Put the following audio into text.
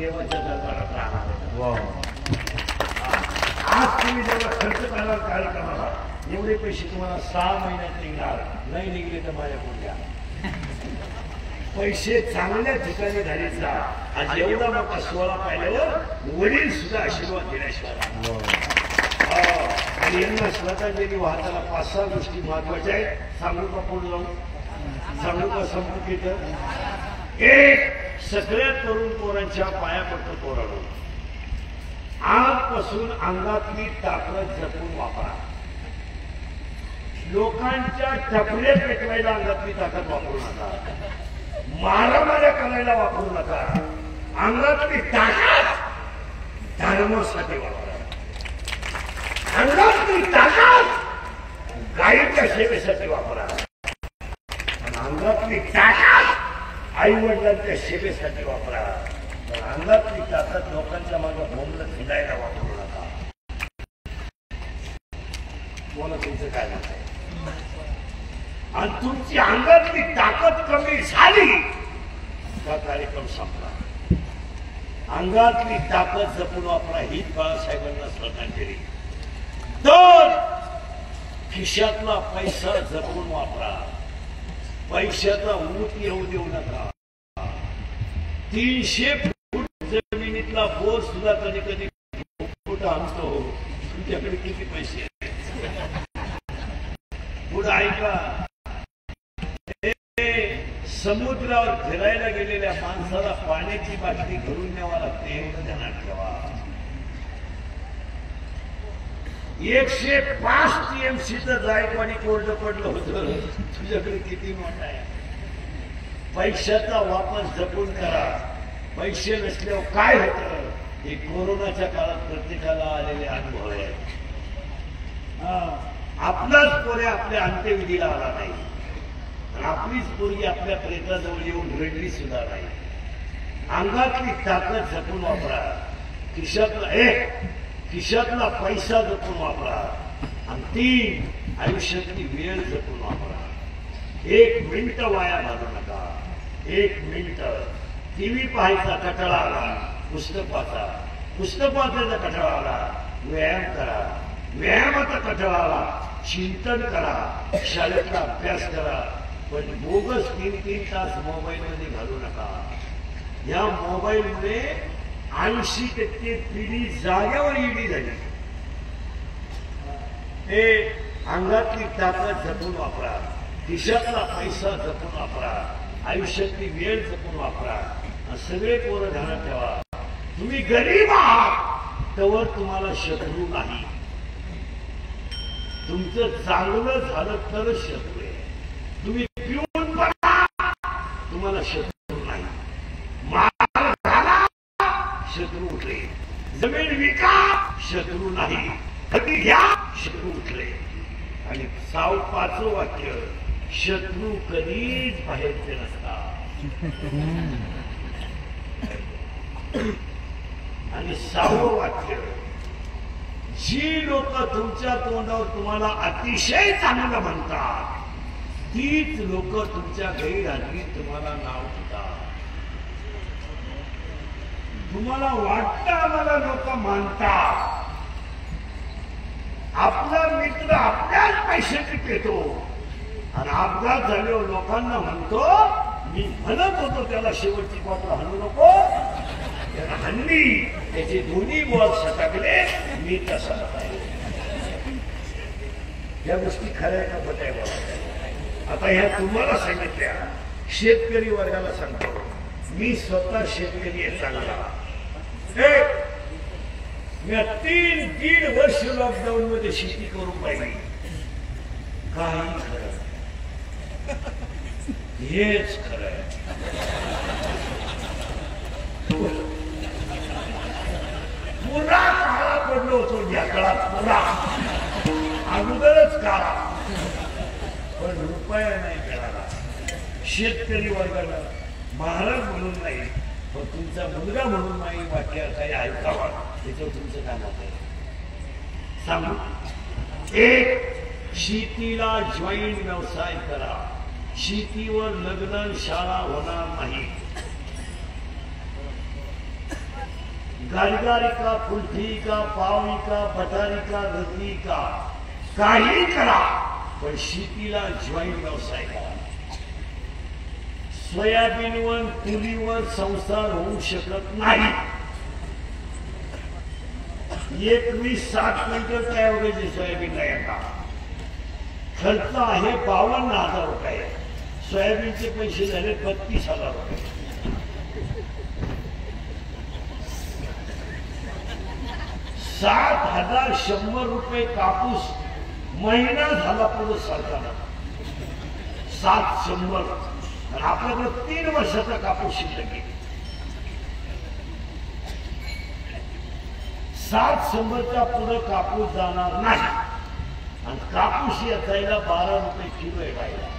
देवाच्या दरबारात राहणार. आज तुम्ही जेव्हा खर्च कराल कार्यक्रमाला एवढे पैसे तुम्हाला 6 महिन्यात निघणार, नाही निघले तर माझ्याकडून घ्या. पैसे चांगल्या ठिकाणी घालायचा. आज एवढा मोठा सोहळा पाहिल्यावर वडील सुद्धा आशीर्वाद देण्याशिवाय. आणि यांना श्रद्धांजली वाहताना 5-6 गोष्टी महत्वाच्या आहेत. सांगू का पुढे जाऊन? सांगू का संपुटीत? एक, सगळ्या तरुण पोरांच्या पाया पडतो पोरांनो. आजपासून अंगातली ताकद जपून वापरा. लोकांच्या टपऱ्या पेटवायला अंगातली ताकद वापरू नका. मारामाऱ्या करायला वापरू नका. अंगातली ताकद धर्मासाठी वापरा. अंगातली ताकद गायीच्या सेवेसाठी वापरा. अंगातली ताकद आई वडिलांच्या सेवेसाठी वापरा. अंगातली ताकद लोकांच्या मागे बोंबलं फिरायला वापरू नका. बोला तुमचं काय मत आहे? आणि तुमची अंगातली ताकद कमी झाली का कार्यक्रम संपला. अंगातली ताकद जपून वापरा. ही बाळासाहेबांना श्रद्धांजली. तर खिशातला पैसा जपून वापरा. पैशाचा ऊट येऊ देऊ नका. 300 फूट जमिनीतला बोर सुद्धा कधी कधी फूट आणतो. तुमच्याकडे किती पैसे पुढे ऐका. समुद्रावर फिरायला गेलेल्या माणसाला पाण्याची बाटली घरून न्यावा लागते एवढं ध्यानात ठेवा. 105 TMCचं जायकवाडी कोर्ट पडलं होतं. तुझ्याकडे किती मोठा आहे. पैशाचा वापर जपून करा. पैसे नसल्यावर काय होतं हे कोरोनाच्या काळात प्रत्येकाला आलेले अनुभव आहे. आपलाच पोरे आपल्या अंत्यविधीला आला नाही. आपलीच पोरगी आपल्या प्रेताजवळ येऊन रडली सुद्धा नाही. अंगातली ताकद जपून वापरा. खिशातला पैसा जपून वापरा. आणि 3, आयुष्यातली वेळ जपून वापरा. 1 मिनिट वाया घालू नका. 1 मिनिट. टीव्ही पाहायचा कंटाळा आला, पुस्तक वाचा. पुस्तक वाचायचा कंटाळा आला, व्यायाम करा. व्यायामाचा कंटाळा आला, चिंतन करा. शाळेतला अभ्यास करा. पण बोगस 3-3 तास मोबाईल मध्ये घालू नका. या मोबाईलमुळे 80% पिढी जाग्यावर इडी झाली. हे अंगातली ताकद जपून वापरा. खिशातला पैसा जपून वापरा. आयुष्यातली वेळ जपून वापरा. सगळे पोरं ध्यानात ठेवा. तुम्ही गरीब आहात तवर तुम्हाला शत्रू नाही. तुमचं चांगलं झालं तरच शत्रू आहे. तुम्ही पिऊन बघा तुम्हाला शत्रू नाही. मार घाला शत्रू उठले. जमीन विका शत्रू नाही. कधी घ्या शत्रू उठले. आणि 5वं वाक्य, शत्रू कधीच बाहेरचे नसतात. आणि 6वं वाक्य, जी लोक तुमच्या तोंडावर तुम्हाला अतिशय चांगलं म्हणतात तीच लोक तुमच्या गैरहजेरीत तुम्हाला नाव देतात. तुम्हाला वाटतं आम्हाला लोक मानतात. आपला मित्र आपल्याच पैशाची पेतो आणि अपघात झाल्यावर लोकांना म्हणतो मी म्हणत होतो त्याला शेवटची बॉटल हाणू नको, त्याला हाणली, त्याचे दोन्ही बॉल सटकले, मी तसा आहे. या गोष्टी खऱ्या का खोट्या बोला. आता ह्या तुम्हाला सांगितल्या. शेतकरी वर्गाला सांगतो मी स्वतः शेतकरी आहे चांगला. मी 3-3 वर्ष लॉकडाऊन मध्ये शेती करून पाहिली. काही खरं हेच खरं. पुरा काळा पडलो होतो या काळात. पुरा अगोदरच काळा, पण रुपया नाही मिळाला. शेतकरी वर्गाला महाराज म्हणून नाही पण तुमचा मुलगा म्हणून नाही वाक्य काही ऐकावा. त्याच्यावर तुमचं काय मत आहे सांगू. एक, शेतीला जॉईंट व्यवसाय करा. शेतीवर लग्न शाळा होणार नाही. गारगारिका, कुल्फिका, पावनिका, बटारिका, रत्निका, काही करा पण शेतीला जॉईंट व्यवसाय करा. सोयाबीनवर तुरीवर संसार होऊ शकत नाही. 7 क्विंटल काय एवढे सोयाबीनला येतात. खर्च आहे 52,000 रुपये. सोयाबीनचे पैसे झाले 32,000 रुपये. ₹7,100 कापूस महिना झाला पुढे सरकारला. 700 आणि आपल्याकडे 3 वर्षाचा कापूस शिल्लक आहे. 700च्या पुढे कापूस जाणार नाही आणि कापूस याचायला 12 रुपये किलो आहे.